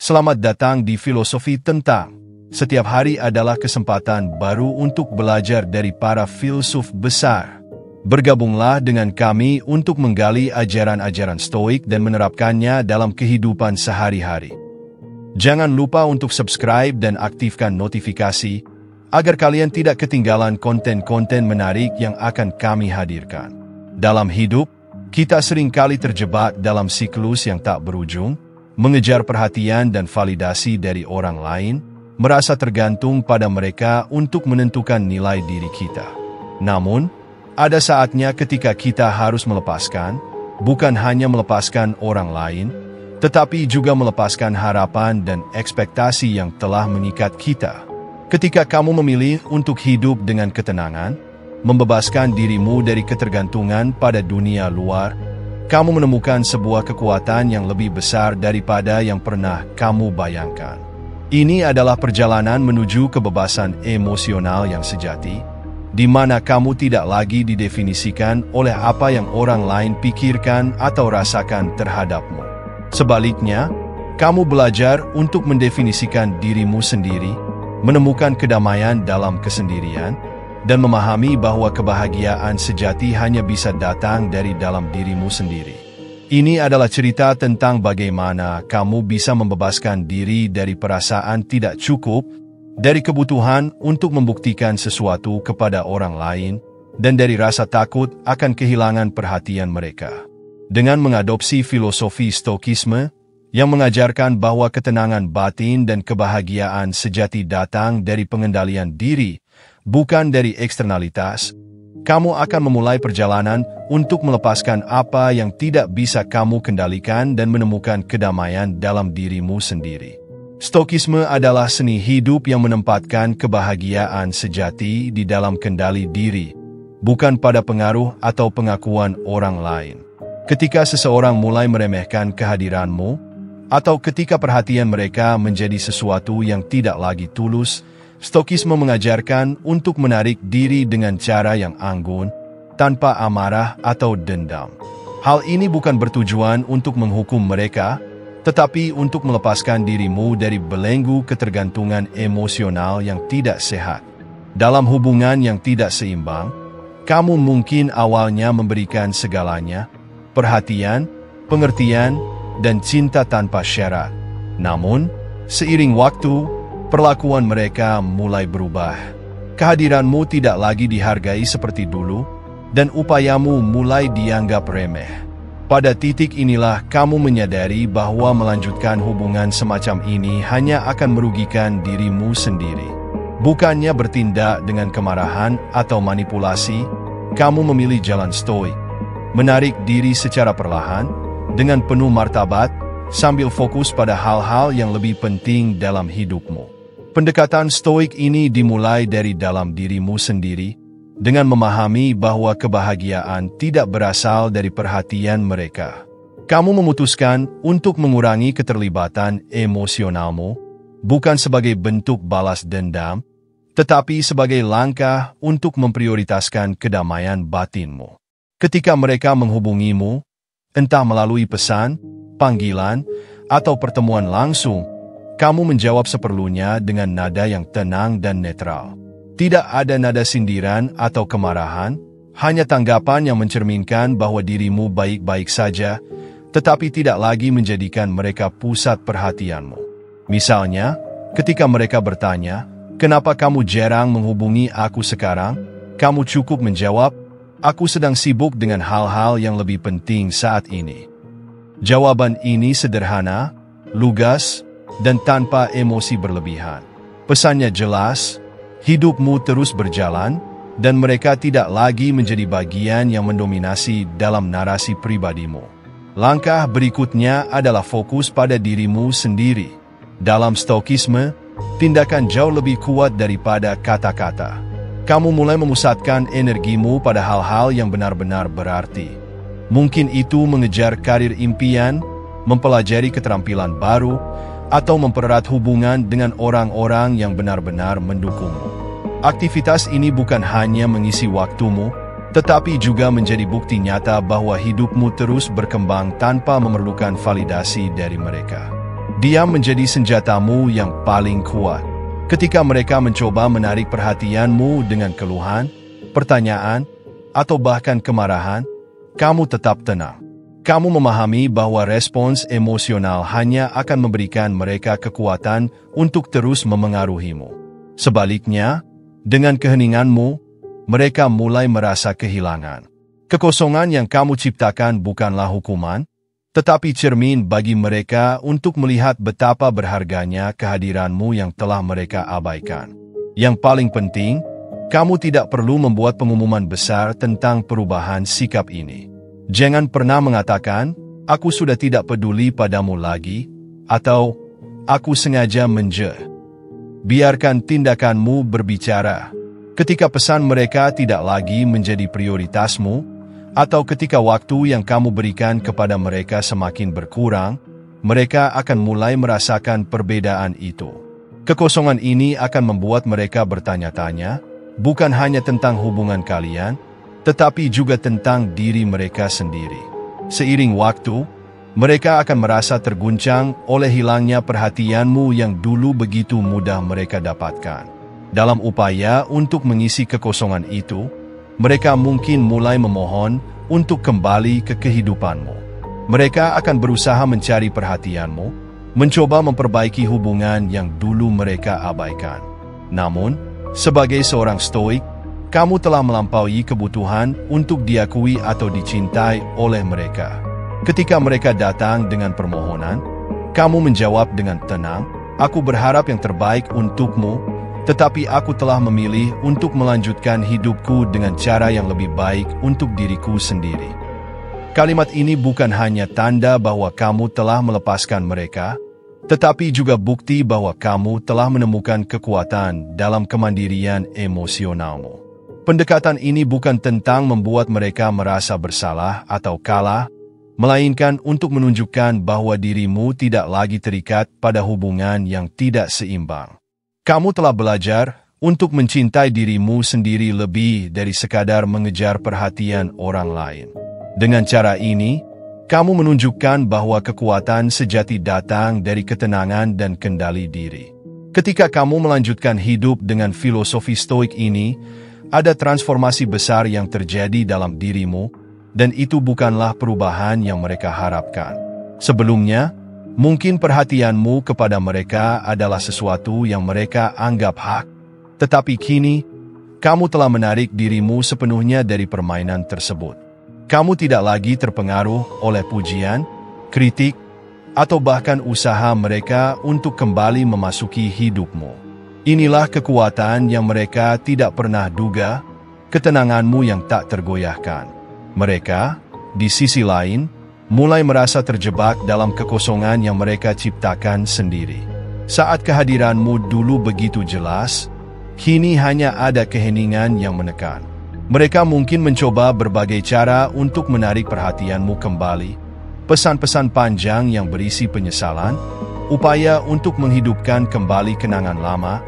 Selamat datang di Filosofi Tentang. Setiap hari adalah kesempatan baru untuk belajar dari para filsuf besar. Bergabunglah dengan kami untuk menggali ajaran-ajaran Stoik dan menerapkannya dalam kehidupan sehari-hari. Jangan lupa untuk subscribe dan aktifkan notifikasi, agar kalian tidak ketinggalan konten-konten menarik yang akan kami hadirkan. Dalam hidup, kita seringkali terjebak dalam siklus yang tak berujung, mengejar perhatian dan validasi dari orang lain, merasa tergantung pada mereka untuk menentukan nilai diri kita. Namun, ada saatnya ketika kita harus melepaskan, bukan hanya melepaskan orang lain, tetapi juga melepaskan harapan dan ekspektasi yang telah mengikat kita. Ketika kamu memilih untuk hidup dengan ketenangan, membebaskan dirimu dari ketergantungan pada dunia luar, kamu menemukan sebuah kekuatan yang lebih besar daripada yang pernah kamu bayangkan. Ini adalah perjalanan menuju kebebasan emosional yang sejati, di mana kamu tidak lagi didefinisikan oleh apa yang orang lain pikirkan atau rasakan terhadapmu. Sebaliknya, kamu belajar untuk mendefinisikan dirimu sendiri, menemukan kedamaian dalam kesendirian, dan memahami bahwa kebahagiaan sejati hanya bisa datang dari dalam dirimu sendiri. Ini adalah cerita tentang bagaimana kamu bisa membebaskan diri dari perasaan tidak cukup, dari kebutuhan untuk membuktikan sesuatu kepada orang lain, dan dari rasa takut akan kehilangan perhatian mereka. Dengan mengadopsi filosofi Stoikisme, yang mengajarkan bahwa ketenangan batin dan kebahagiaan sejati datang dari pengendalian diri, bukan dari eksternalitas, kamu akan memulai perjalanan untuk melepaskan apa yang tidak bisa kamu kendalikan dan menemukan kedamaian dalam dirimu sendiri. Stoikisme adalah seni hidup yang menempatkan kebahagiaan sejati di dalam kendali diri, bukan pada pengaruh atau pengakuan orang lain. Ketika seseorang mulai meremehkan kehadiranmu, atau ketika perhatian mereka menjadi sesuatu yang tidak lagi tulus, Stoikisme mengajarkan untuk menarik diri dengan cara yang anggun, tanpa amarah atau dendam. Hal ini bukan bertujuan untuk menghukum mereka, tetapi untuk melepaskan dirimu dari belenggu ketergantungan emosional yang tidak sehat. Dalam hubungan yang tidak seimbang, kamu mungkin awalnya memberikan segalanya, perhatian, pengertian, dan cinta tanpa syarat. Namun, seiring waktu, perlakuan mereka mulai berubah. Kehadiranmu tidak lagi dihargai seperti dulu, dan upayamu mulai dianggap remeh. Pada titik inilah kamu menyadari bahwa melanjutkan hubungan semacam ini hanya akan merugikan dirimu sendiri. Bukannya bertindak dengan kemarahan atau manipulasi, kamu memilih jalan stoik, menarik diri secara perlahan, dengan penuh martabat, sambil fokus pada hal-hal yang lebih penting dalam hidupmu. Pendekatan stoik ini dimulai dari dalam dirimu sendiri, dengan memahami bahwa kebahagiaan tidak berasal dari perhatian mereka. Kamu memutuskan untuk mengurangi keterlibatan emosionalmu, bukan sebagai bentuk balas dendam, tetapi sebagai langkah untuk memprioritaskan kedamaian batinmu. Ketika mereka menghubungimu, entah melalui pesan, panggilan, atau pertemuan langsung, kamu menjawab seperlunya dengan nada yang tenang dan netral. Tidak ada nada sindiran atau kemarahan, hanya tanggapan yang mencerminkan bahwa dirimu baik-baik saja, tetapi tidak lagi menjadikan mereka pusat perhatianmu. Misalnya, ketika mereka bertanya, "Kenapa kamu jarang menghubungi aku sekarang?" kamu cukup menjawab, "Aku sedang sibuk dengan hal-hal yang lebih penting saat ini." Jawaban ini sederhana, lugas, dan tanpa emosi berlebihan. Pesannya jelas, hidupmu terus berjalan, dan mereka tidak lagi menjadi bagian yang mendominasi dalam narasi pribadimu. Langkah berikutnya adalah fokus pada dirimu sendiri. Dalam Stoikisme, tindakan jauh lebih kuat daripada kata-kata. Kamu mulai memusatkan energimu pada hal-hal yang benar-benar berarti. Mungkin itu mengejar karir impian, mempelajari keterampilan baru, atau mempererat hubungan dengan orang-orang yang benar-benar mendukungmu. Aktivitas ini bukan hanya mengisi waktumu, tetapi juga menjadi bukti nyata bahwa hidupmu terus berkembang tanpa memerlukan validasi dari mereka. Dia menjadi senjatamu yang paling kuat. Ketika mereka mencoba menarik perhatianmu dengan keluhan, pertanyaan, atau bahkan kemarahan, kamu tetap tenang. Kamu memahami bahwa respons emosional hanya akan memberikan mereka kekuatan untuk terus memengaruhimu. Sebaliknya, dengan keheninganmu, mereka mulai merasa kehilangan. Kekosongan yang kamu ciptakan bukanlah hukuman, tetapi cermin bagi mereka untuk melihat betapa berharganya kehadiranmu yang telah mereka abaikan. Yang paling penting, kamu tidak perlu membuat pengumuman besar tentang perubahan sikap ini. Jangan pernah mengatakan, "Aku sudah tidak peduli padamu lagi," atau "Aku sengaja menjauh." Biarkan tindakanmu berbicara. Ketika pesan mereka tidak lagi menjadi prioritasmu, atau ketika waktu yang kamu berikan kepada mereka semakin berkurang, mereka akan mulai merasakan perbedaan itu. Kekosongan ini akan membuat mereka bertanya-tanya, bukan hanya tentang hubungan kalian, tetapi juga tentang diri mereka sendiri. Seiring waktu, mereka akan merasa terguncang oleh hilangnya perhatianmu yang dulu begitu mudah mereka dapatkan. Dalam upaya untuk mengisi kekosongan itu, mereka mungkin mulai memohon untuk kembali ke kehidupanmu. Mereka akan berusaha mencari perhatianmu, mencoba memperbaiki hubungan yang dulu mereka abaikan. Namun, sebagai seorang stoik, kamu telah melampaui kebutuhan untuk diakui atau dicintai oleh mereka. Ketika mereka datang dengan permohonan, kamu menjawab dengan tenang, "Aku berharap yang terbaik untukmu, tetapi aku telah memilih untuk melanjutkan hidupku dengan cara yang lebih baik untuk diriku sendiri." Kalimat ini bukan hanya tanda bahwa kamu telah melepaskan mereka, tetapi juga bukti bahwa kamu telah menemukan kekuatan dalam kemandirian emosionalmu. Pendekatan ini bukan tentang membuat mereka merasa bersalah atau kalah, melainkan untuk menunjukkan bahwa dirimu tidak lagi terikat pada hubungan yang tidak seimbang. Kamu telah belajar untuk mencintai dirimu sendiri lebih dari sekadar mengejar perhatian orang lain. Dengan cara ini, kamu menunjukkan bahwa kekuatan sejati datang dari ketenangan dan kendali diri. Ketika kamu melanjutkan hidup dengan filosofi stoik ini, ada transformasi besar yang terjadi dalam dirimu, dan itu bukanlah perubahan yang mereka harapkan. Sebelumnya, mungkin perhatianmu kepada mereka adalah sesuatu yang mereka anggap hak, tetapi kini, kamu telah menarik dirimu sepenuhnya dari permainan tersebut. Kamu tidak lagi terpengaruh oleh pujian, kritik, atau bahkan usaha mereka untuk kembali memasuki hidupmu. Inilah kekuatan yang mereka tidak pernah duga, ketenanganmu yang tak tergoyahkan. Mereka, di sisi lain, mulai merasa terjebak dalam kekosongan yang mereka ciptakan sendiri. Saat kehadiranmu dulu begitu jelas, kini hanya ada keheningan yang menekan. Mereka mungkin mencoba berbagai cara untuk menarik perhatianmu kembali, pesan-pesan panjang yang berisi penyesalan, upaya untuk menghidupkan kembali kenangan lama,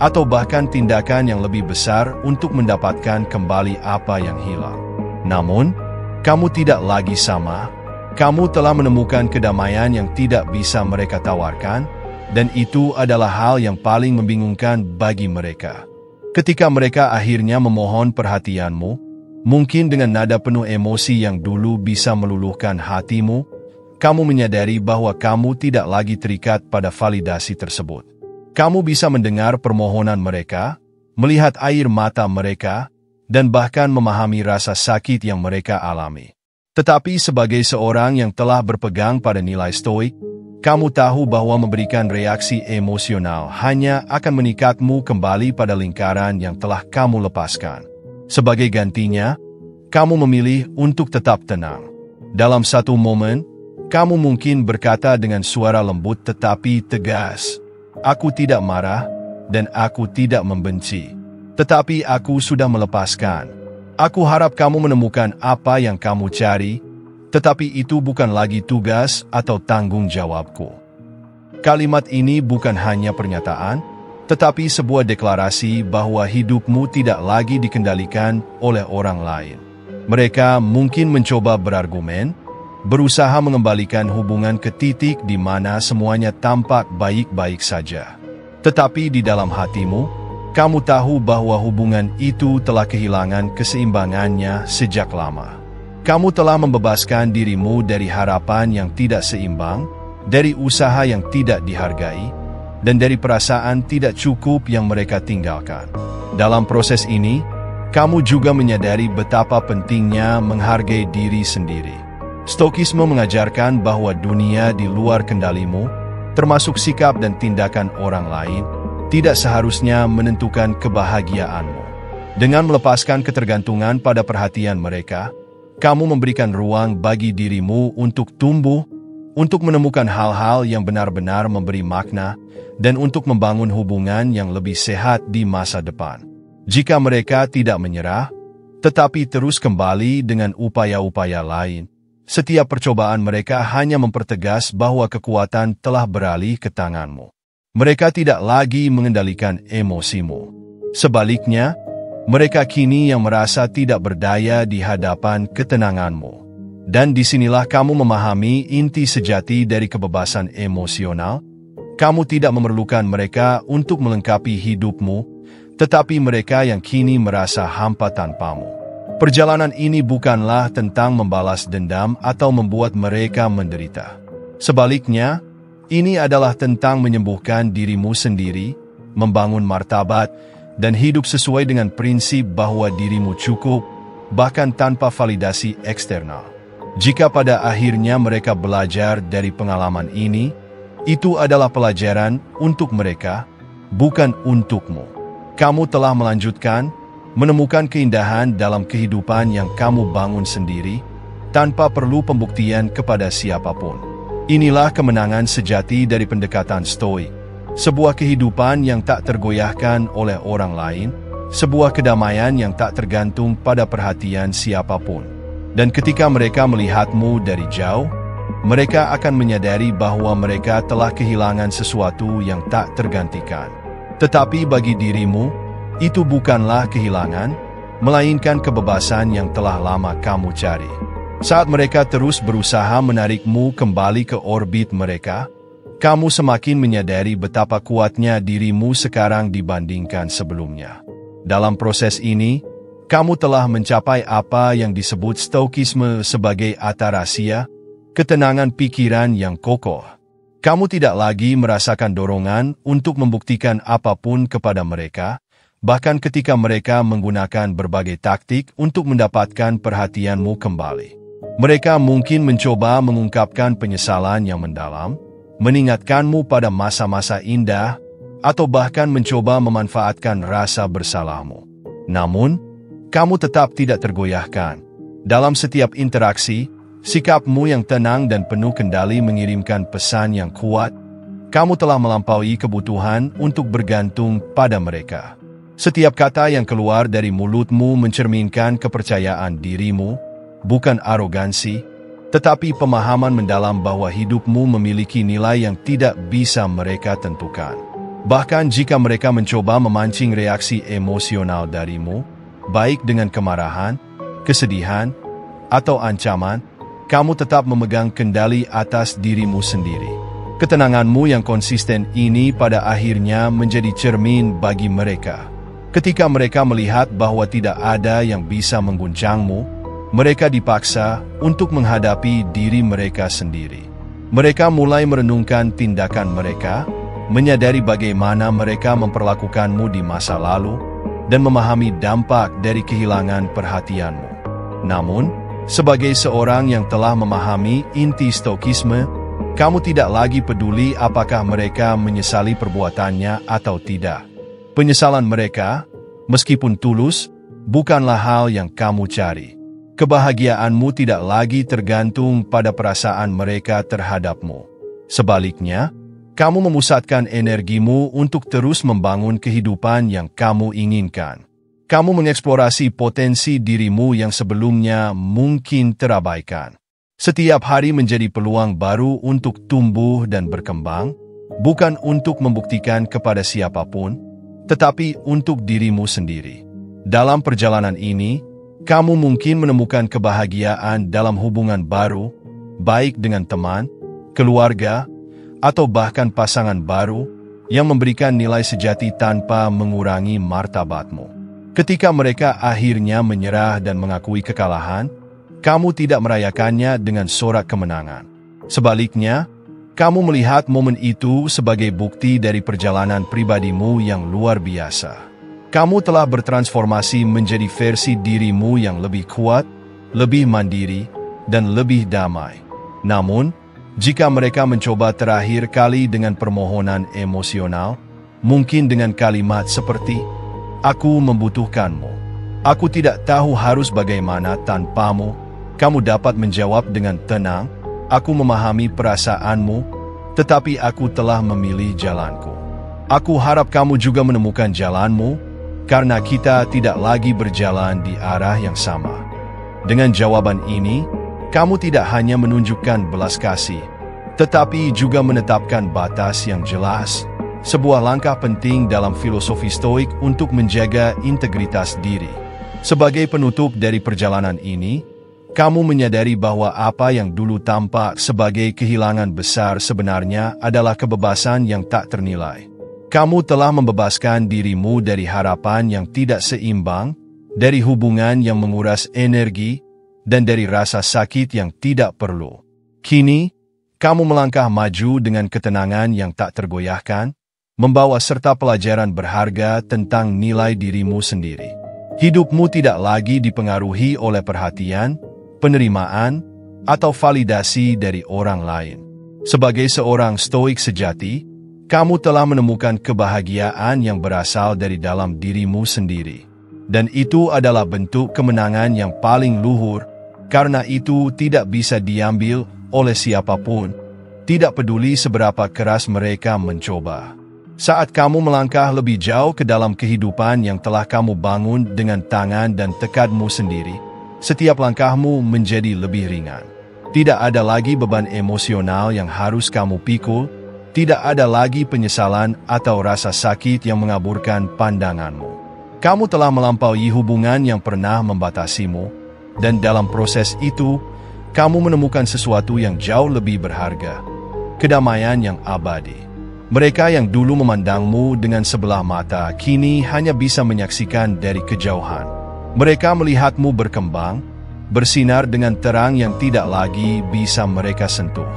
atau bahkan tindakan yang lebih besar untuk mendapatkan kembali apa yang hilang. Namun, kamu tidak lagi sama. Kamu telah menemukan kedamaian yang tidak bisa mereka tawarkan, dan itu adalah hal yang paling membingungkan bagi mereka. Ketika mereka akhirnya memohon perhatianmu, mungkin dengan nada penuh emosi yang dulu bisa meluluhkan hatimu, kamu menyadari bahwa kamu tidak lagi terikat pada validasi tersebut. Kamu bisa mendengar permohonan mereka, melihat air mata mereka, dan bahkan memahami rasa sakit yang mereka alami. Tetapi sebagai seorang yang telah berpegang pada nilai stoik, kamu tahu bahwa memberikan reaksi emosional hanya akan meningkatmu kembali pada lingkaran yang telah kamu lepaskan. Sebagai gantinya, kamu memilih untuk tetap tenang. Dalam satu momen, kamu mungkin berkata dengan suara lembut tetapi tegas, "Aku tidak marah, dan aku tidak membenci. Tetapi aku sudah melepaskan. Aku harap kamu menemukan apa yang kamu cari, tetapi itu bukan lagi tugas atau tanggung jawabku." Kalimat ini bukan hanya pernyataan, tetapi sebuah deklarasi bahwa hidupmu tidak lagi dikendalikan oleh orang lain. Mereka mungkin mencoba berargumen, berusaha mengembalikan hubungan ke titik di mana semuanya tampak baik-baik saja. Tetapi di dalam hatimu, kamu tahu bahwa hubungan itu telah kehilangan keseimbangannya sejak lama. Kamu telah membebaskan dirimu dari harapan yang tidak seimbang, dari usaha yang tidak dihargai, dan dari perasaan tidak cukup yang mereka tinggalkan. Dalam proses ini, kamu juga menyadari betapa pentingnya menghargai diri sendiri. Stokisme mengajarkan bahwa dunia di luar kendalimu, termasuk sikap dan tindakan orang lain, tidak seharusnya menentukan kebahagiaanmu. Dengan melepaskan ketergantungan pada perhatian mereka, kamu memberikan ruang bagi dirimu untuk tumbuh, untuk menemukan hal-hal yang benar-benar memberi makna, dan untuk membangun hubungan yang lebih sehat di masa depan. Jika mereka tidak menyerah, tetapi terus kembali dengan upaya-upaya lain, setiap percobaan mereka hanya mempertegas bahwa kekuatan telah beralih ke tanganmu. Mereka tidak lagi mengendalikan emosimu. Sebaliknya, mereka kini yang merasa tidak berdaya di hadapan ketenanganmu. Dan disinilah kamu memahami inti sejati dari kebebasan emosional. Kamu tidak memerlukan mereka untuk melengkapi hidupmu, tetapi mereka yang kini merasa hampa tanpamu. Perjalanan ini bukanlah tentang membalas dendam atau membuat mereka menderita. Sebaliknya, ini adalah tentang menyembuhkan dirimu sendiri, membangun martabat, dan hidup sesuai dengan prinsip bahwa dirimu cukup, bahkan tanpa validasi eksternal. Jika pada akhirnya mereka belajar dari pengalaman ini, itu adalah pelajaran untuk mereka, bukan untukmu. Kamu telah melanjutkan, menemukan keindahan dalam kehidupan yang kamu bangun sendiri, tanpa perlu pembuktian kepada siapapun. Inilah kemenangan sejati dari pendekatan Stoik. Sebuah kehidupan yang tak tergoyahkan oleh orang lain, sebuah kedamaian yang tak tergantung pada perhatian siapapun. Dan ketika mereka melihatmu dari jauh, mereka akan menyadari bahwa mereka telah kehilangan sesuatu yang tak tergantikan. Tetapi bagi dirimu, itu bukanlah kehilangan, melainkan kebebasan yang telah lama kamu cari. Saat mereka terus berusaha menarikmu kembali ke orbit mereka, kamu semakin menyadari betapa kuatnya dirimu sekarang dibandingkan sebelumnya. Dalam proses ini, kamu telah mencapai apa yang disebut Stokisme sebagai atarasia, ketenangan pikiran yang kokoh. Kamu tidak lagi merasakan dorongan untuk membuktikan apapun kepada mereka, bahkan ketika mereka menggunakan berbagai taktik untuk mendapatkan perhatianmu kembali. Mereka mungkin mencoba mengungkapkan penyesalan yang mendalam, mengingatkanmu pada masa-masa indah, atau bahkan mencoba memanfaatkan rasa bersalahmu. Namun, kamu tetap tidak tergoyahkan. Dalam setiap interaksi, sikapmu yang tenang dan penuh kendali mengirimkan pesan yang kuat. Kamu telah melampaui kebutuhan untuk bergantung pada mereka. Setiap kata yang keluar dari mulutmu mencerminkan kepercayaan dirimu, bukan arogansi, tetapi pemahaman mendalam bahwa hidupmu memiliki nilai yang tidak bisa mereka tentukan. Bahkan jika mereka mencoba memancing reaksi emosional darimu, baik dengan kemarahan, kesedihan, atau ancaman, kamu tetap memegang kendali atas dirimu sendiri. Ketenanganmu yang konsisten ini pada akhirnya menjadi cermin bagi mereka. Ketika mereka melihat bahwa tidak ada yang bisa mengguncangmu, mereka dipaksa untuk menghadapi diri mereka sendiri. Mereka mulai merenungkan tindakan mereka, menyadari bagaimana mereka memperlakukanmu di masa lalu, dan memahami dampak dari kehilangan perhatianmu. Namun, sebagai seorang yang telah memahami inti Stokisme, kamu tidak lagi peduli apakah mereka menyesali perbuatannya atau tidak. Penyesalan mereka, meskipun tulus, bukanlah hal yang kamu cari. Kebahagiaanmu tidak lagi tergantung pada perasaan mereka terhadapmu. Sebaliknya, kamu memusatkan energimu untuk terus membangun kehidupan yang kamu inginkan. Kamu mengeksplorasi potensi dirimu yang sebelumnya mungkin terabaikan. Setiap hari menjadi peluang baru untuk tumbuh dan berkembang, bukan untuk membuktikan kepada siapapun, tetapi untuk dirimu sendiri. Dalam perjalanan ini, kamu mungkin menemukan kebahagiaan dalam hubungan baru, baik dengan teman, keluarga, atau bahkan pasangan baru yang memberikan nilai sejati tanpa mengurangi martabatmu. Ketika mereka akhirnya menyerah dan mengakui kekalahan, kamu tidak merayakannya dengan sorak kemenangan. Sebaliknya, kamu melihat momen itu sebagai bukti dari perjalanan pribadimu yang luar biasa. Kamu telah bertransformasi menjadi versi dirimu yang lebih kuat, lebih mandiri, dan lebih damai. Namun, jika mereka mencoba terakhir kali dengan permohonan emosional, mungkin dengan kalimat seperti, "Aku membutuhkanmu. Aku tidak tahu harus bagaimana tanpamu," kamu dapat menjawab dengan tenang, "Aku memahami perasaanmu, tetapi aku telah memilih jalanku. Aku harap kamu juga menemukan jalanmu, karena kita tidak lagi berjalan di arah yang sama." Dengan jawaban ini, kamu tidak hanya menunjukkan belas kasih, tetapi juga menetapkan batas yang jelas, sebuah langkah penting dalam filosofi Stoik untuk menjaga integritas diri. Sebagai penutup dari perjalanan ini, kamu menyadari bahwa apa yang dulu tampak sebagai kehilangan besar sebenarnya adalah kebebasan yang tak ternilai. Kamu telah membebaskan dirimu dari harapan yang tidak seimbang, dari hubungan yang menguras energi, dan dari rasa sakit yang tidak perlu. Kini, kamu melangkah maju dengan ketenangan yang tak tergoyahkan, membawa serta pelajaran berharga tentang nilai dirimu sendiri. Hidupmu tidak lagi dipengaruhi oleh perhatian, penerimaan, atau validasi dari orang lain. Sebagai seorang Stoik sejati, kamu telah menemukan kebahagiaan yang berasal dari dalam dirimu sendiri. Dan itu adalah bentuk kemenangan yang paling luhur, karena itu tidak bisa diambil oleh siapapun, tidak peduli seberapa keras mereka mencoba. Saat kamu melangkah lebih jauh ke dalam kehidupan yang telah kamu bangun dengan tangan dan tekadmu sendiri, setiap langkahmu menjadi lebih ringan. Tidak ada lagi beban emosional yang harus kamu pikul, tidak ada lagi penyesalan atau rasa sakit yang mengaburkan pandanganmu. Kamu telah melampaui hubungan yang pernah membatasimu, dan dalam proses itu, kamu menemukan sesuatu yang jauh lebih berharga, kedamaian yang abadi. Mereka yang dulu memandangmu dengan sebelah mata kini hanya bisa menyaksikan dari kejauhan. Mereka melihatmu berkembang, bersinar dengan terang yang tidak lagi bisa mereka sentuh.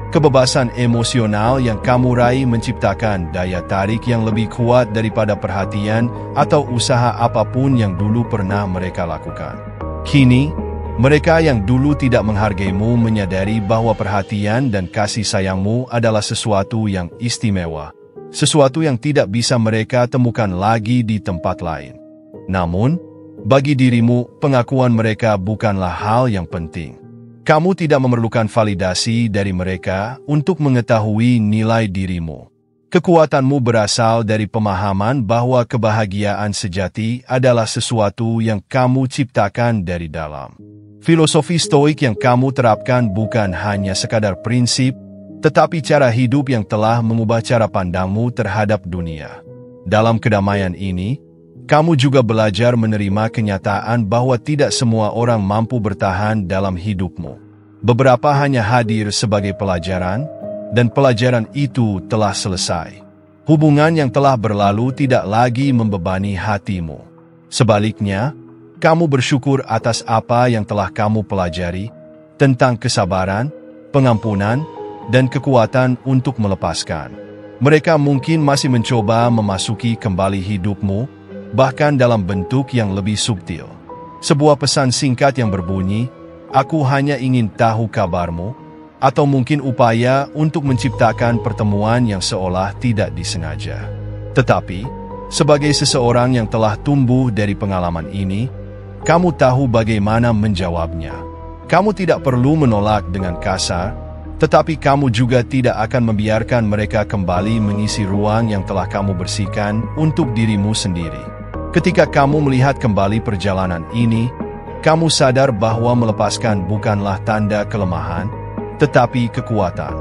Kebebasan emosional yang kamu raih menciptakan daya tarik yang lebih kuat daripada perhatian atau usaha apapun yang dulu pernah mereka lakukan. Kini, mereka yang dulu tidak menghargaimu menyadari bahwa perhatian dan kasih sayangmu adalah sesuatu yang istimewa, sesuatu yang tidak bisa mereka temukan lagi di tempat lain. Namun, bagi dirimu, pengakuan mereka bukanlah hal yang penting. Kamu tidak memerlukan validasi dari mereka untuk mengetahui nilai dirimu. Kekuatanmu berasal dari pemahaman bahwa kebahagiaan sejati adalah sesuatu yang kamu ciptakan dari dalam. Filosofi Stoik yang kamu terapkan bukan hanya sekadar prinsip, tetapi cara hidup yang telah mengubah cara pandangmu terhadap dunia. Dalam kedamaian ini, kamu juga belajar menerima kenyataan bahwa tidak semua orang mampu bertahan dalam hidupmu. Beberapa hanya hadir sebagai pelajaran, dan pelajaran itu telah selesai. Hubungan yang telah berlalu tidak lagi membebani hatimu. Sebaliknya, kamu bersyukur atas apa yang telah kamu pelajari tentang kesabaran, pengampunan, dan kekuatan untuk melepaskan. Mereka mungkin masih mencoba memasuki kembali hidupmu, bahkan dalam bentuk yang lebih subtil. Sebuah pesan singkat yang berbunyi, "Aku hanya ingin tahu kabarmu," atau mungkin upaya untuk menciptakan pertemuan yang seolah tidak disengaja. Tetapi, sebagai seseorang yang telah tumbuh dari pengalaman ini, kamu tahu bagaimana menjawabnya. Kamu tidak perlu menolak dengan kasar, tetapi kamu juga tidak akan membiarkan mereka kembali mengisi ruang yang telah kamu bersihkan untuk dirimu sendiri. Ketika kamu melihat kembali perjalanan ini, kamu sadar bahwa melepaskan bukanlah tanda kelemahan, tetapi kekuatan.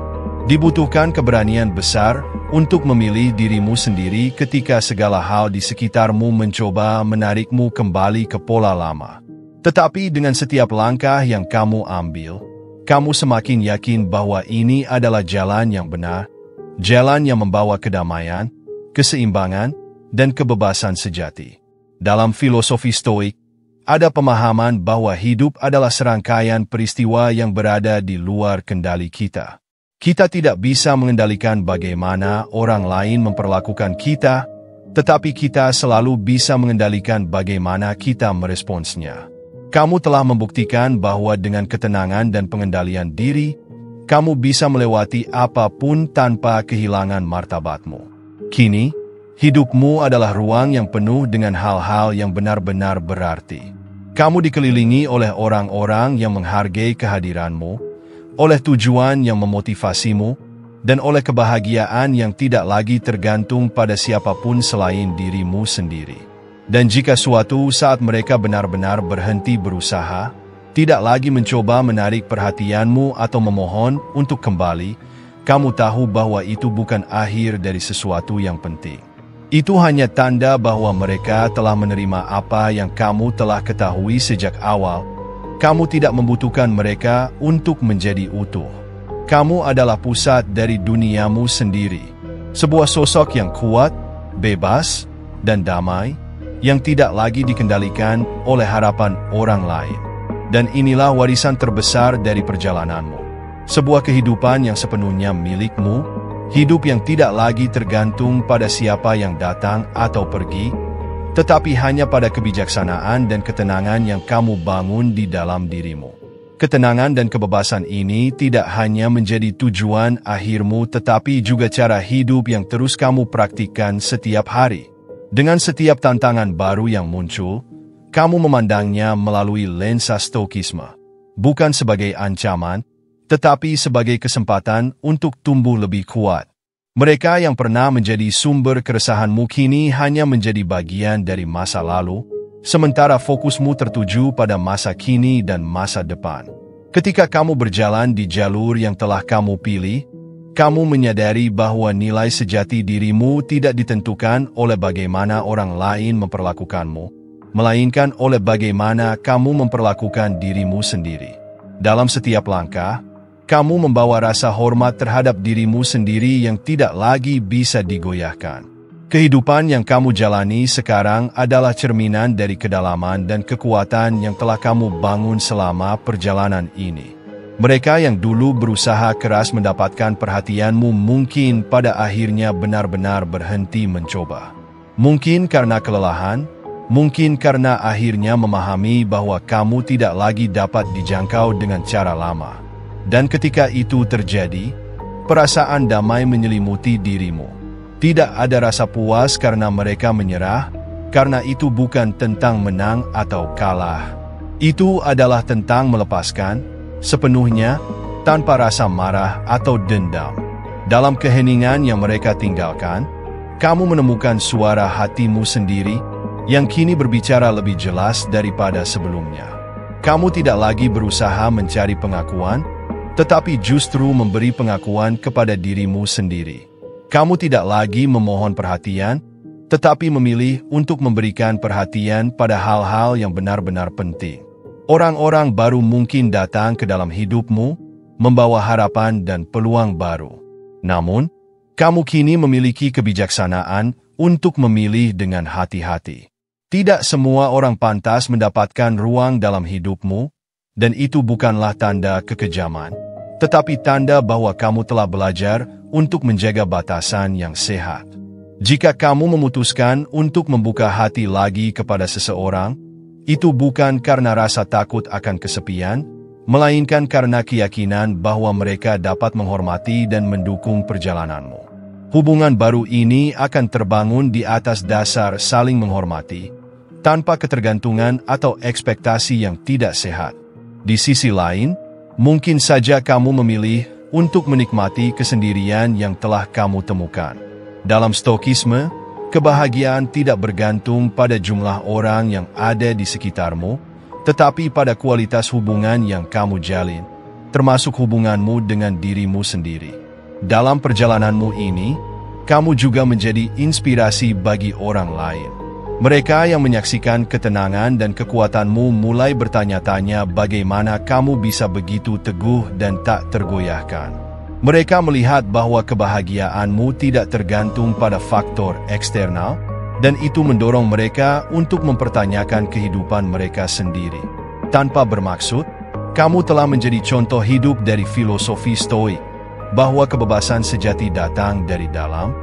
Dibutuhkan keberanian besar untuk memilih dirimu sendiri ketika segala hal di sekitarmu mencoba menarikmu kembali ke pola lama. Tetapi dengan setiap langkah yang kamu ambil, kamu semakin yakin bahwa ini adalah jalan yang benar, jalan yang membawa kedamaian, keseimbangan, dan kebebasan sejati. Dalam filosofi Stoik, ada pemahaman bahwa hidup adalah serangkaian peristiwa yang berada di luar kendali kita. Kita tidak bisa mengendalikan bagaimana orang lain memperlakukan kita, tetapi kita selalu bisa mengendalikan bagaimana kita meresponsnya. Kamu telah membuktikan bahwa dengan ketenangan dan pengendalian diri, kamu bisa melewati apapun tanpa kehilangan martabatmu. Kini, hidupmu adalah ruang yang penuh dengan hal-hal yang benar-benar berarti. Kamu dikelilingi oleh orang-orang yang menghargai kehadiranmu, oleh tujuan yang memotivasimu, dan oleh kebahagiaan yang tidak lagi tergantung pada siapapun selain dirimu sendiri. Dan jika suatu saat mereka benar-benar berhenti berusaha, tidak lagi mencoba menarik perhatianmu atau memohon untuk kembali, kamu tahu bahwa itu bukan akhir dari sesuatu yang penting. Itu hanya tanda bahwa mereka telah menerima apa yang kamu telah ketahui sejak awal. Kamu tidak membutuhkan mereka untuk menjadi utuh. Kamu adalah pusat dari duniamu sendiri. Sebuah sosok yang kuat, bebas, dan damai, yang tidak lagi dikendalikan oleh harapan orang lain. Dan inilah warisan terbesar dari perjalananmu. Sebuah kehidupan yang sepenuhnya milikmu, hidup yang tidak lagi tergantung pada siapa yang datang atau pergi, tetapi hanya pada kebijaksanaan dan ketenangan yang kamu bangun di dalam dirimu. Ketenangan dan kebebasan ini tidak hanya menjadi tujuan akhirmu tetapi juga cara hidup yang terus kamu praktikkan setiap hari. Dengan setiap tantangan baru yang muncul, kamu memandangnya melalui lensa Stoikisme, bukan sebagai ancaman, tetapi sebagai kesempatan untuk tumbuh lebih kuat. Mereka yang pernah menjadi sumber keresahanmu kini hanya menjadi bagian dari masa lalu, sementara fokusmu tertuju pada masa kini dan masa depan. Ketika kamu berjalan di jalur yang telah kamu pilih, kamu menyadari bahwa nilai sejati dirimu tidak ditentukan oleh bagaimana orang lain memperlakukanmu, melainkan oleh bagaimana kamu memperlakukan dirimu sendiri. Dalam setiap langkah, kamu membawa rasa hormat terhadap dirimu sendiri yang tidak lagi bisa digoyahkan. Kehidupan yang kamu jalani sekarang adalah cerminan dari kedalaman dan kekuatan yang telah kamu bangun selama perjalanan ini. Mereka yang dulu berusaha keras mendapatkan perhatianmu mungkin pada akhirnya benar-benar berhenti mencoba. Mungkin karena kelelahan, mungkin karena akhirnya memahami bahwa kamu tidak lagi dapat dijangkau dengan cara lama. Dan ketika itu terjadi, perasaan damai menyelimuti dirimu. Tidak ada rasa puas karena mereka menyerah, karena itu bukan tentang menang atau kalah. Itu adalah tentang melepaskan, sepenuhnya, tanpa rasa marah atau dendam. Dalam keheningan yang mereka tinggalkan, kamu menemukan suara hatimu sendiri, yang kini berbicara lebih jelas daripada sebelumnya. Kamu tidak lagi berusaha mencari pengakuan, tetapi justru memberi pengakuan kepada dirimu sendiri. Kamu tidak lagi memohon perhatian, tetapi memilih untuk memberikan perhatian pada hal-hal yang benar-benar penting. Orang-orang baru mungkin datang ke dalam hidupmu, membawa harapan dan peluang baru. Namun, kamu kini memiliki kebijaksanaan untuk memilih dengan hati-hati. Tidak semua orang pantas mendapatkan ruang dalam hidupmu, dan itu bukanlah tanda kekejaman, tetapi tanda bahwa kamu telah belajar untuk menjaga batasan yang sehat. Jika kamu memutuskan untuk membuka hati lagi kepada seseorang, itu bukan karena rasa takut akan kesepian, melainkan karena keyakinan bahwa mereka dapat menghormati dan mendukung perjalananmu. Hubungan baru ini akan terbangun di atas dasar saling menghormati, tanpa ketergantungan atau ekspektasi yang tidak sehat. Di sisi lain, mungkin saja kamu memilih untuk menikmati kesendirian yang telah kamu temukan. Dalam Stoikisme, kebahagiaan tidak bergantung pada jumlah orang yang ada di sekitarmu, tetapi pada kualitas hubungan yang kamu jalin, termasuk hubunganmu dengan dirimu sendiri. Dalam perjalananmu ini, kamu juga menjadi inspirasi bagi orang lain. Mereka yang menyaksikan ketenangan dan kekuatanmu mulai bertanya-tanya bagaimana kamu bisa begitu teguh dan tak tergoyahkan. Mereka melihat bahwa kebahagiaanmu tidak tergantung pada faktor eksternal, dan itu mendorong mereka untuk mempertanyakan kehidupan mereka sendiri. Tanpa bermaksud, kamu telah menjadi contoh hidup dari filosofi Stoik, bahwa kebebasan sejati datang dari dalam,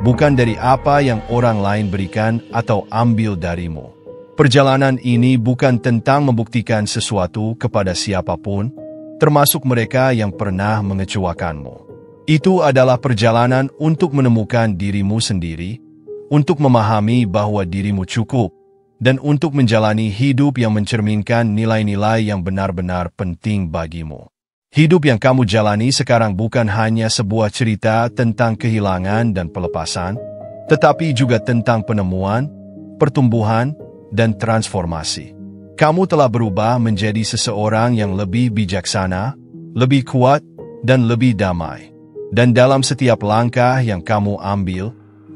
bukan dari apa yang orang lain berikan atau ambil darimu. Perjalanan ini bukan tentang membuktikan sesuatu kepada siapapun, termasuk mereka yang pernah mengecewakanmu. Itu adalah perjalanan untuk menemukan dirimu sendiri, untuk memahami bahwa dirimu cukup, dan untuk menjalani hidup yang mencerminkan nilai-nilai yang benar-benar penting bagimu. Hidup yang kamu jalani sekarang bukan hanya sebuah cerita tentang kehilangan dan pelepasan, tetapi juga tentang penemuan, pertumbuhan, dan transformasi. Kamu telah berubah menjadi seseorang yang lebih bijaksana, lebih kuat, dan lebih damai. Dan dalam setiap langkah yang kamu ambil,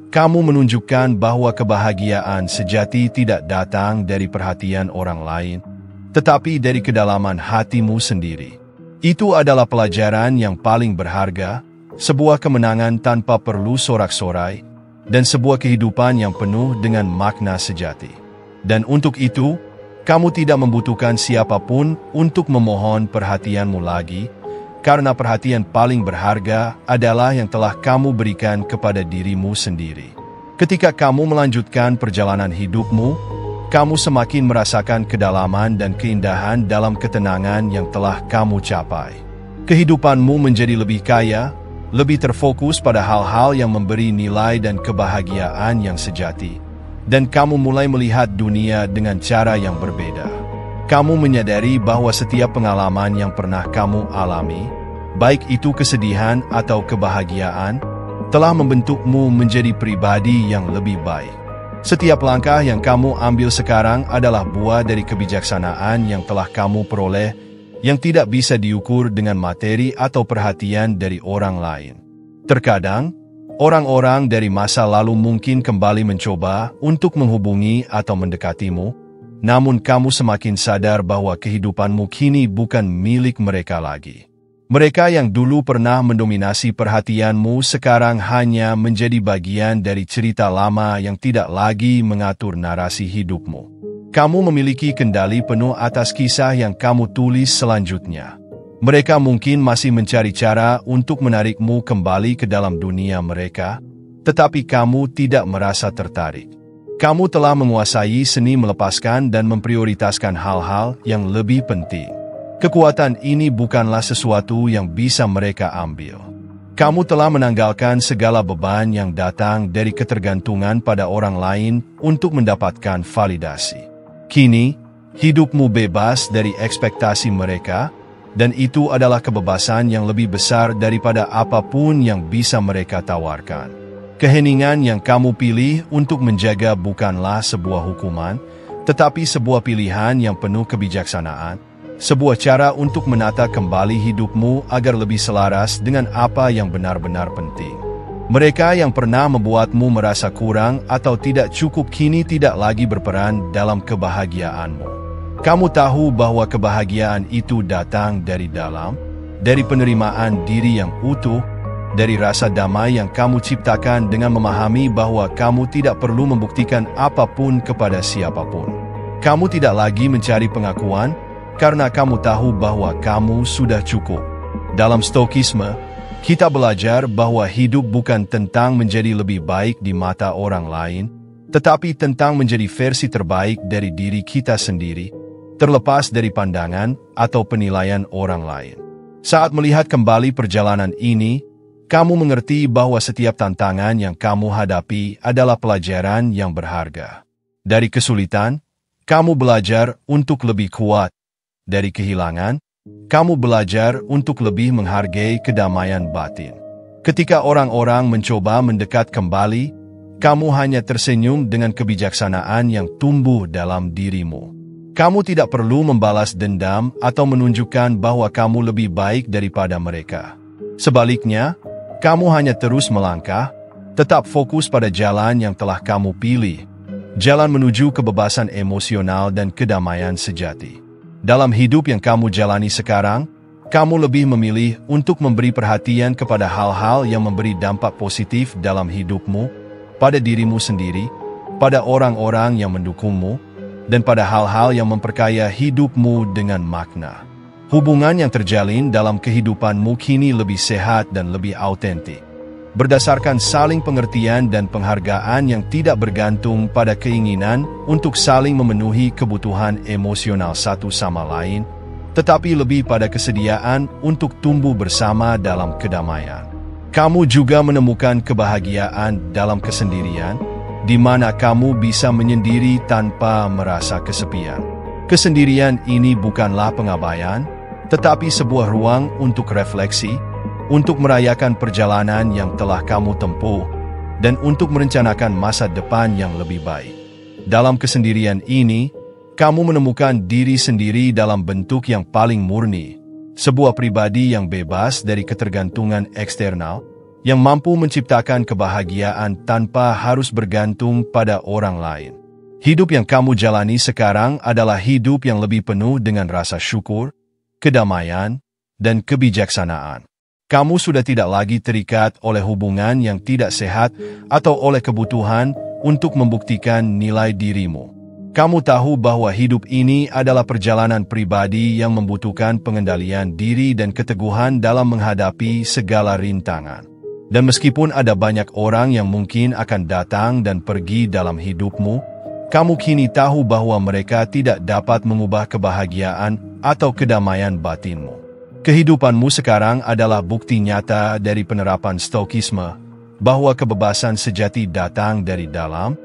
kamu menunjukkan bahwa kebahagiaan sejati tidak datang dari perhatian orang lain, tetapi dari kedalaman hatimu sendiri. Itu adalah pelajaran yang paling berharga, sebuah kemenangan tanpa perlu sorak-sorai, dan sebuah kehidupan yang penuh dengan makna sejati. Dan untuk itu, kamu tidak membutuhkan siapapun untuk memohon perhatianmu lagi, karena perhatian paling berharga adalah yang telah kamu berikan kepada dirimu sendiri. Ketika kamu melanjutkan perjalanan hidupmu, kamu semakin merasakan kedalaman dan keindahan dalam ketenangan yang telah kamu capai. Kehidupanmu menjadi lebih kaya, lebih terfokus pada hal-hal yang memberi nilai dan kebahagiaan yang sejati, dan kamu mulai melihat dunia dengan cara yang berbeda. Kamu menyadari bahwa setiap pengalaman yang pernah kamu alami, baik itu kesedihan atau kebahagiaan, telah membentukmu menjadi pribadi yang lebih baik. Setiap langkah yang kamu ambil sekarang adalah buah dari kebijaksanaan yang telah kamu peroleh, yang tidak bisa diukur dengan materi atau perhatian dari orang lain. Terkadang, orang-orang dari masa lalu mungkin kembali mencoba untuk menghubungi atau mendekatimu, namun kamu semakin sadar bahwa kehidupanmu kini bukan milik mereka lagi. Mereka yang dulu pernah mendominasi perhatianmu sekarang hanya menjadi bagian dari cerita lama yang tidak lagi mengatur narasi hidupmu. Kamu memiliki kendali penuh atas kisah yang kamu tulis selanjutnya. Mereka mungkin masih mencari cara untuk menarikmu kembali ke dalam dunia mereka, tetapi kamu tidak merasa tertarik. Kamu telah menguasai seni melepaskan dan memprioritaskan hal-hal yang lebih penting. Kekuatan ini bukanlah sesuatu yang bisa mereka ambil. Kamu telah menanggalkan segala beban yang datang dari ketergantungan pada orang lain untuk mendapatkan validasi. Kini, hidupmu bebas dari ekspektasi mereka, dan itu adalah kebebasan yang lebih besar daripada apapun yang bisa mereka tawarkan. Keheningan yang kamu pilih untuk menjaga bukanlah sebuah hukuman, tetapi sebuah pilihan yang penuh kebijaksanaan, sebuah cara untuk menata kembali hidupmu agar lebih selaras dengan apa yang benar-benar penting. Mereka yang pernah membuatmu merasa kurang atau tidak cukup kini tidak lagi berperan dalam kebahagiaanmu. Kamu tahu bahwa kebahagiaan itu datang dari dalam, dari penerimaan diri yang utuh, dari rasa damai yang kamu ciptakan dengan memahami bahwa kamu tidak perlu membuktikan apapun kepada siapapun. Kamu tidak lagi mencari pengakuan, karena kamu tahu bahwa kamu sudah cukup. Dalam Stoikisme, kita belajar bahwa hidup bukan tentang menjadi lebih baik di mata orang lain, tetapi tentang menjadi versi terbaik dari diri kita sendiri, terlepas dari pandangan atau penilaian orang lain. Saat melihat kembali perjalanan ini, kamu mengerti bahwa setiap tantangan yang kamu hadapi adalah pelajaran yang berharga. Dari kesulitan, kamu belajar untuk lebih kuat. Dari kehilangan, kamu belajar untuk lebih menghargai kedamaian batin. Ketika orang-orang mencoba mendekat kembali, kamu hanya tersenyum dengan kebijaksanaan yang tumbuh dalam dirimu. Kamu tidak perlu membalas dendam atau menunjukkan bahwa kamu lebih baik daripada mereka. Sebaliknya, kamu hanya terus melangkah, tetap fokus pada jalan yang telah kamu pilih, Jalan menuju kebebasan emosional dan kedamaian sejati. Dalam hidup yang kamu jalani sekarang, kamu lebih memilih untuk memberi perhatian kepada hal-hal yang memberi dampak positif dalam hidupmu, pada dirimu sendiri, pada orang-orang yang mendukungmu, dan pada hal-hal yang memperkaya hidupmu dengan makna. Hubungan yang terjalin dalam kehidupanmu kini lebih sehat dan lebih autentik, berdasarkan saling pengertian dan penghargaan yang tidak bergantung pada keinginan untuk saling memenuhi kebutuhan emosional satu sama lain, tetapi lebih pada kesediaan untuk tumbuh bersama dalam kedamaian. Kamu juga menemukan kebahagiaan dalam kesendirian, di mana kamu bisa menyendiri tanpa merasa kesepian. Kesendirian ini bukanlah pengabaian, tetapi sebuah ruang untuk refleksi, untuk merayakan perjalanan yang telah kamu tempuh, dan untuk merencanakan masa depan yang lebih baik. Dalam kesendirian ini, kamu menemukan diri sendiri dalam bentuk yang paling murni, sebuah pribadi yang bebas dari ketergantungan eksternal, yang mampu menciptakan kebahagiaan tanpa harus bergantung pada orang lain. Hidup yang kamu jalani sekarang adalah hidup yang lebih penuh dengan rasa syukur, kedamaian, dan kebijaksanaan. Kamu sudah tidak lagi terikat oleh hubungan yang tidak sehat atau oleh kebutuhan untuk membuktikan nilai dirimu. Kamu tahu bahwa hidup ini adalah perjalanan pribadi yang membutuhkan pengendalian diri dan keteguhan dalam menghadapi segala rintangan. Dan meskipun ada banyak orang yang mungkin akan datang dan pergi dalam hidupmu, kamu kini tahu bahwa mereka tidak dapat mengubah kebahagiaan atau kedamaian batinmu. Kehidupanmu sekarang adalah bukti nyata dari penerapan Stoikisme, bahwa kebebasan sejati datang dari dalam,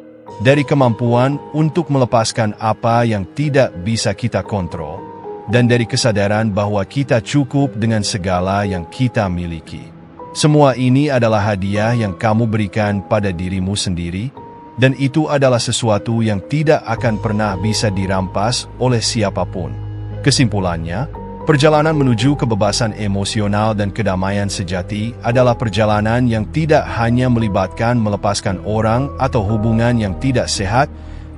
dari kemampuan untuk melepaskan apa yang tidak bisa kita kontrol, dan dari kesadaran bahwa kita cukup dengan segala yang kita miliki. Semua ini adalah hadiah yang kamu berikan pada dirimu sendiri, dan itu adalah sesuatu yang tidak akan pernah bisa dirampas oleh siapapun. Kesimpulannya, perjalanan menuju kebebasan emosional dan kedamaian sejati adalah perjalanan yang tidak hanya melibatkan melepaskan orang atau hubungan yang tidak sehat,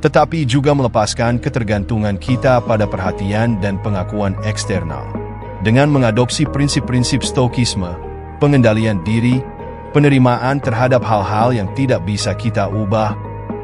tetapi juga melepaskan ketergantungan kita pada perhatian dan pengakuan eksternal. Dengan mengadopsi prinsip-prinsip Stoikisme, pengendalian diri, penerimaan terhadap hal-hal yang tidak bisa kita ubah,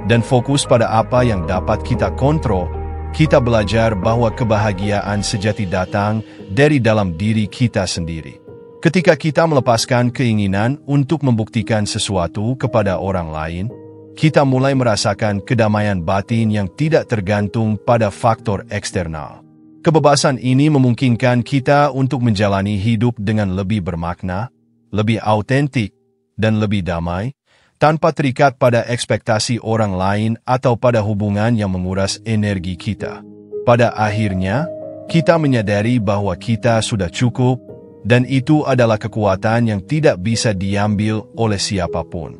dan fokus pada apa yang dapat kita kontrol, kita belajar bahwa kebahagiaan sejati datang dari dalam diri kita sendiri. Ketika kita melepaskan keinginan untuk membuktikan sesuatu kepada orang lain, kita mulai merasakan kedamaian batin yang tidak tergantung pada faktor eksternal. Kebebasan ini memungkinkan kita untuk menjalani hidup dengan lebih bermakna, lebih autentik, dan lebih damai, tanpa terikat pada ekspektasi orang lain atau pada hubungan yang menguras energi kita. Pada akhirnya, kita menyadari bahwa kita sudah cukup, dan itu adalah kekuatan yang tidak bisa diambil oleh siapapun.